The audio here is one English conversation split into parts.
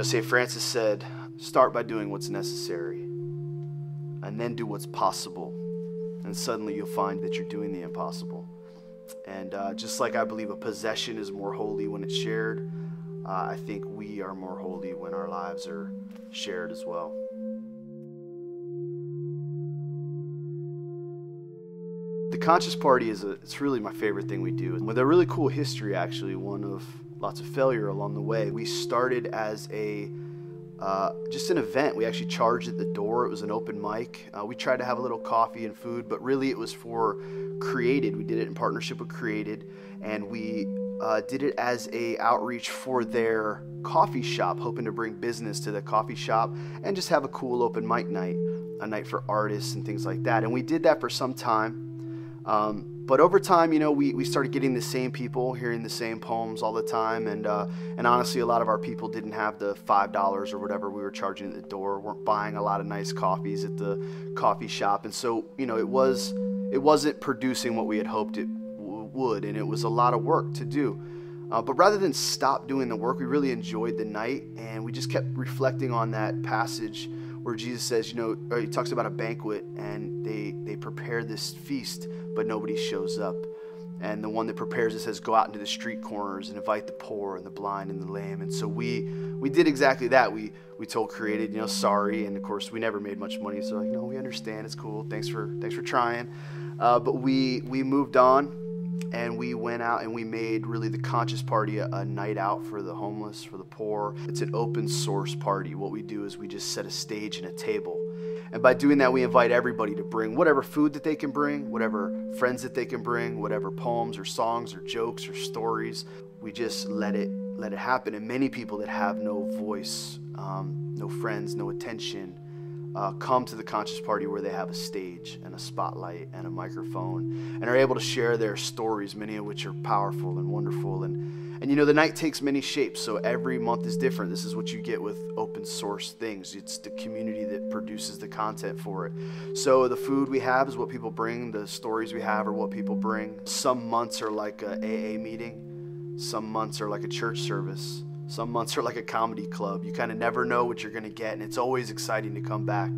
St. Francis said, start by doing what's necessary and then do what's possible. And suddenly you'll find that you're doing the impossible. And just like I believe a possession is more holy when it's shared, I think we are more holy when our lives are shared as well. The conscious party it's really my favorite thing we do. With a really cool history, actually, one of lots of failure along the way. We started as just an event. We actually charged at the door. It was an open mic. We tried to have a little coffee and food, but really it was for Created. We did it in partnership with Created, and we did it as a outreach for their coffee shop, hoping to bring business to the coffee shop and just have a cool open mic night, a night for artists and things like that. And we did that for some time. But over time, we started getting the same people, hearing the same poems all the time. And honestly, a lot of our people didn't have the $5 or whatever we were charging at the door, weren't buying a lot of nice coffees at the coffee shop. And so, it wasn't producing what we had hoped it would. And it was a lot of work to do. But rather than stop doing the work, we really enjoyed the night. And we just kept reflecting on that passage where Jesus says, he talks about a banquet and they prepare this feast, but nobody shows up. And the one that prepares it says, go out into the street corners and invite the poor and the blind and the lame. And so we did exactly that. We told Created, sorry. And of course, we never made much money. So we understand. It's cool. Thanks for trying. But we moved on. And we went out and we made really the conscious party a night out for the homeless, for the poor. It's an open source party. What we do is we just set a stage and a table. And by doing that, we invite everybody to bring whatever food that they can bring, whatever friends that they can bring, whatever poems or songs or jokes or stories. We just let it happen. And many people that have no voice, no friends, no attention, come to the conscious party where they have a stage and a spotlight and a microphone and are able to share their stories, many of which are powerful and wonderful. And the night takes many shapes, so every month is different. This is what you get with open source things. It's the community that produces the content for it. So the food we have is what people bring. The stories we have are what people bring. Some months are like a AA meeting. Some months are like a church service. Some months are like a comedy club. You kind of never know what you're going to get, and it's always exciting to come back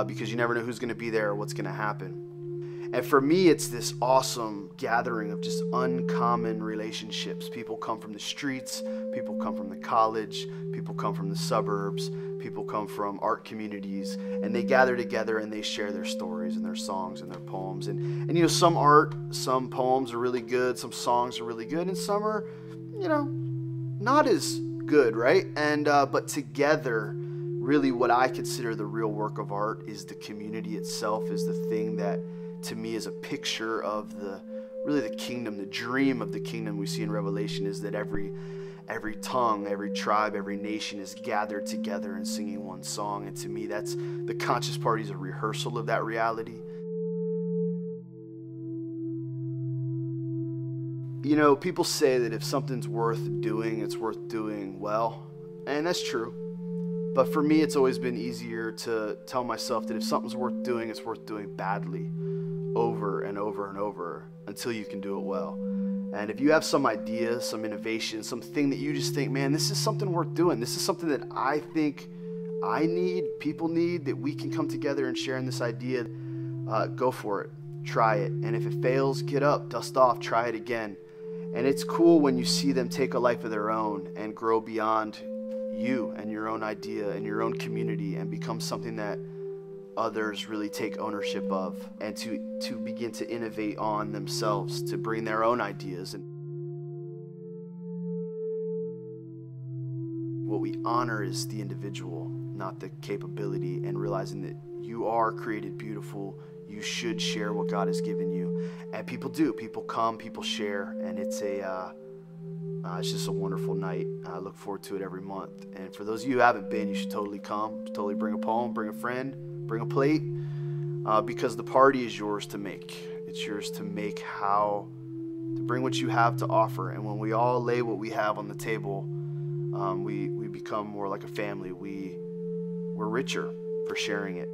because you never know who's going to be there or what's going to happen. And for me, it's this awesome gathering of just uncommon relationships. People come from the streets, people come from the college, people come from the suburbs, people come from art communities, and they gather together and they share their stories and their songs and their poems. And some art, some poems are really good, some songs are really good, and some are, not as good, right? And but together, really what I consider the real work of art is the community itself, is the thing that to me is a picture of the kingdom, the dream of the kingdom we see in Revelation, is that every tongue, every tribe, every nation is gathered together and singing one song. And to me, that's the conscious party is a rehearsal of that reality. People say that if something's worth doing, it's worth doing well. And that's true. But for me, it's always been easier to tell myself that if something's worth doing, it's worth doing badly over and over and over until you can do it well. And if you have some idea, some innovation, something that you just think, man, this is something worth doing. This is something that I think I need, people need, that we can come together and share in this idea. Go for it. Try it. And if it fails, get up, dust off, try it again. And it's cool when you see them take a life of their own and grow beyond you and your own idea and your own community and become something that others really take ownership of, and to begin to innovate on themselves, to bring their own ideas. And what we honor is the individual, not the capability, and realizing that you are created beautiful. You should share what God has given you. And people do. People come, people share, and it's just a wonderful night. I look forward to it every month. And for those of you who haven't been, you should totally come. Totally bring a poem, bring a friend, bring a plate, because the party is yours to make. It's yours to make, to bring what you have to offer. And when we all lay what we have on the table, we become more like a family. We're richer for sharing it.